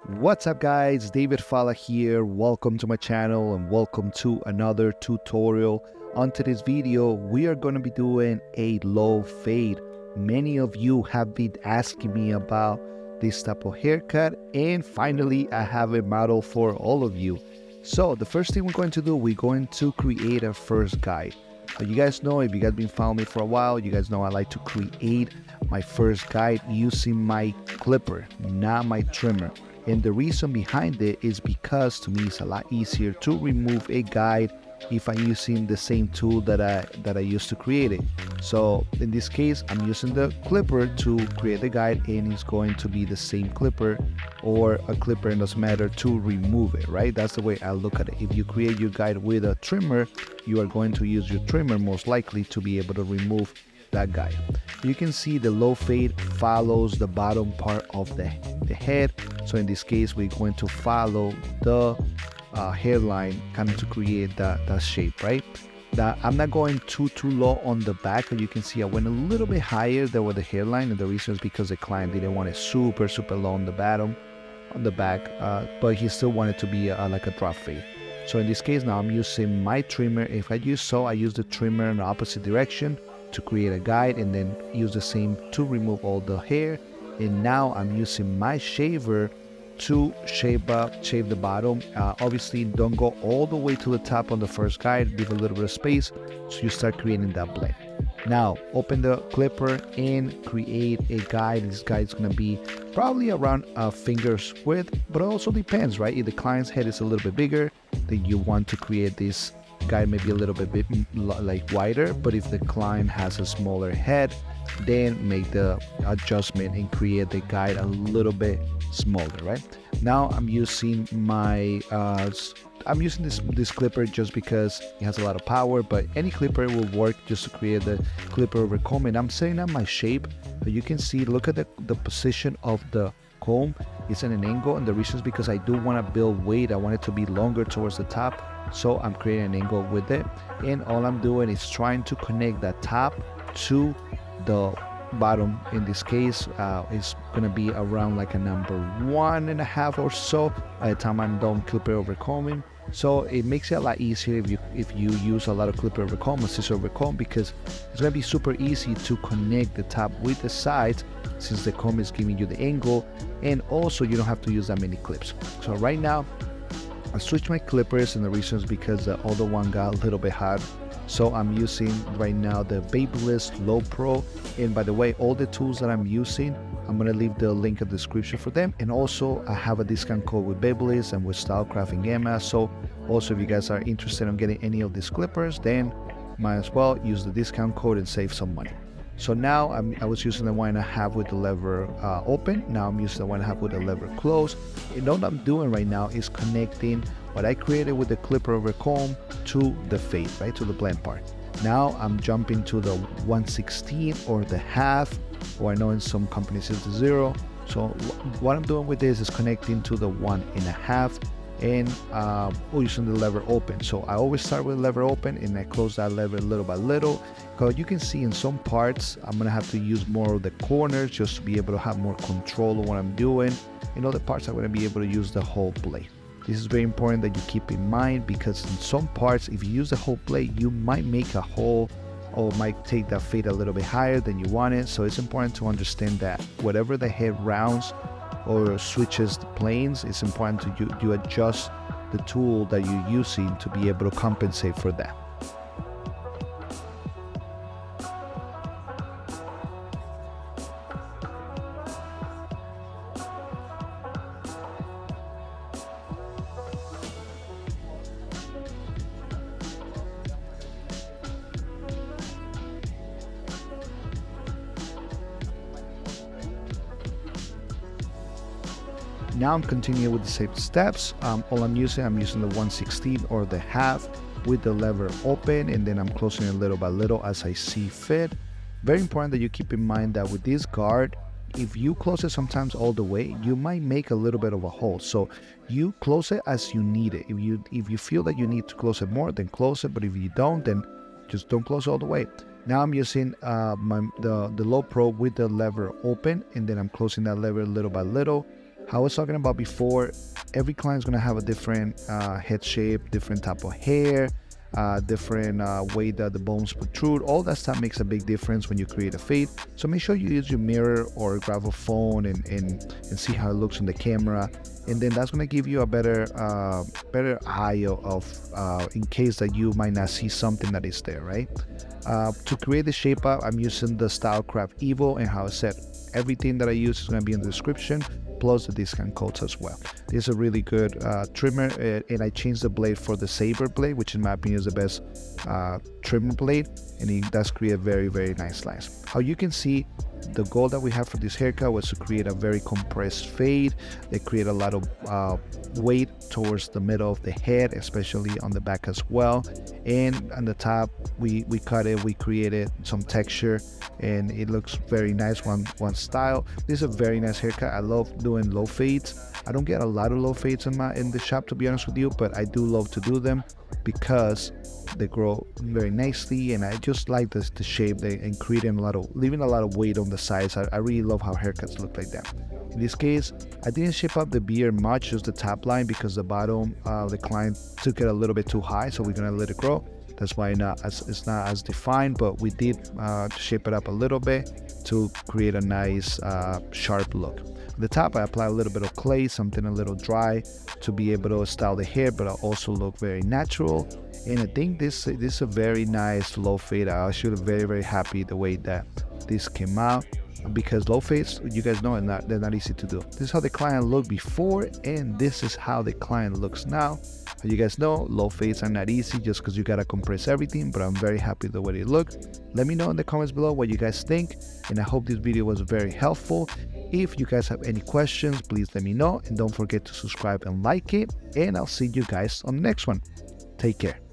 What's up guys, David Falla here. Welcome to my channel and welcome to another tutorial. On today's video, we are going to be doing a low fade. Many of you have been asking me about this type of haircut, and finally I have a model for all of you. So the first thing we're going to do, we're going to create a first guide. So you guys know, if you guys been following me for a while, you guys know I like to create my first guide using my clipper, not my trimmer. And the reason behind it is because to me it's a lot easier to remove a guide if I'm using the same tool that I used to create it. So in this case, I'm using the clipper to create the guide, and it's going to be the same clipper or a clipper, it doesn't matter, to remove it, right? That's the way I look at it. If you create your guide with a trimmer, you are going to use your trimmer most likely to be able to remove that guide. You can see the low fade follows the bottom part of the head. So in this case, we're going to follow the hairline kind of to create that shape, right? I'm not going too low on the back. As you can see, I went a little bit higher than with the hairline, and the reason is because the client didn't want it super low on the bottom, on the back, but he still wanted to be like a drop fade. So in this case, now I'm using my trimmer. If I use the trimmer in the opposite direction to create a guide, and then use the same to remove all the hair. And now I'm using my shaver to shave the bottom. Obviously don't go all the way to the top on the first guide, leave a little bit of space so you start creating that blend. Now open the clipper and create a guide. This guide is going to be probably around a finger's width, but it also depends, right? If the client's head is a little bit bigger, then you want to create this guide maybe a little bit like wider. But if the client has a smaller head, then make the adjustment and create the guide a little bit smaller, right? Now I'm using my this clipper just because it has a lot of power, but any clipper will work just to create the clipper over comb. And I'm setting up my shape, but you can see, look at the position of the comb. It's at an angle, and the reason is because I do want to build weight. I want it to be longer towards the top, so I'm creating an angle with it. And all I'm doing is trying to connect that top to the bottom. In this case, it's gonna be around like a number 1.5 or so by the time I'm done clipper over combing. So it makes it a lot easier if you use a lot of clipper over comb or scissor over comb, because it's gonna be super easy to connect the top with the sides, since the comb is giving you the angle, and also you don't have to use that many clips. So right now I switched my clippers, and the reason is because the other one got a little bit hot. So I'm using right now the Babyliss Low Pro. And by the way, all the tools that I'm using, I'm going to leave the link in the description for them. And also I have a discount code with Babyliss and with Stylecraft and Gamma. So also if you guys are interested in getting any of these clippers, then might as well use the discount code and save some money. So now I was using the 1.5 with the lever open. Now I'm using the 1.5 with the lever closed. And all I'm doing right now is connecting what I created with the clipper over comb to the fade, right, to the blend part. Now I'm jumping to the 1/16 or the half, or I know in some companies it's the 0. So what I'm doing with this is connecting to the 1.5 and using the lever open. So I always start with lever open, and I close that lever little by little, because you can see in some parts I'm gonna have to use more of the corners just to be able to have more control of what I'm doing. In other parts I'm gonna be able to use the whole blade. This is very important that you keep in mind, because in some parts, if you use the whole blade, you might make a hole or might take that fade a little bit higher than you want it. So it's important to understand that whatever the head rounds or switches the planes, it's important to you adjust the tool that you're using to be able to compensate for that. Now I'm continuing with the same steps. All I'm using the 1/16 or the half with the lever open, and then I'm closing it little by little as I see fit. Very important that you keep in mind that with this guard, if you close it sometimes all the way, you might make a little bit of a hole. So you close it as you need it. If you feel that you need to close it more, then close it. But if you don't, then just don't close all the way. Now I'm using the low pro with the lever open, and then I'm closing that lever little by little. How I was talking about before, every client's gonna have a different head shape, different type of hair, different way that the bones protrude. All that stuff makes a big difference when you create a fade. So make sure you use your mirror or grab a phone and see how it looks on the camera. And then that's gonna give you a better eye of in case that you might not see something that is there, right? To create the shape up, I'm using the Stylecraft Evo, and how I said, everything that I use is gonna be in the description, plus the discount codes as well. This is a really good trimmer, and I changed the blade for the Saber blade, which in my opinion is the best trimmer blade, and it does create a very nice lines. How you can see, the goal that we have for this haircut was to create a very compressed fade that create a lot of weight towards the middle of the head, especially on the back as well. And on the top, we cut it, we created some texture, and it looks very nice. One style. This is a very nice haircut. I love doing low fades. I don't get a lot of low fades in the shop, to be honest with you, but I do love to do them because they grow very nicely, and I just like the shape and creating leaving a lot of weight on the sides. I really love how haircuts look like that. In this case, I didn't shape up the beard much, just the top line, because the bottom the client took it a little bit too high, so we're gonna let it grow. That's why it's not as defined, but we did shape it up a little bit to create a nice sharp look. On the top, I apply a little bit of clay, something a little dry, to be able to style the hair, but also look very natural. And I think this is a very nice low fade. I actually very happy the way that this came out, because low fades, you guys know, they're not easy to do. This is how the client looked before, and this is how the client looks now. As you guys know, low fades are not easy just because you gotta compress everything, but I'm very happy the way they look. Let me know in the comments below what you guys think, and I hope this video was very helpful. If you guys have any questions, please let me know, and don't forget to subscribe and like it, and I'll see you guys on the next one. Take care.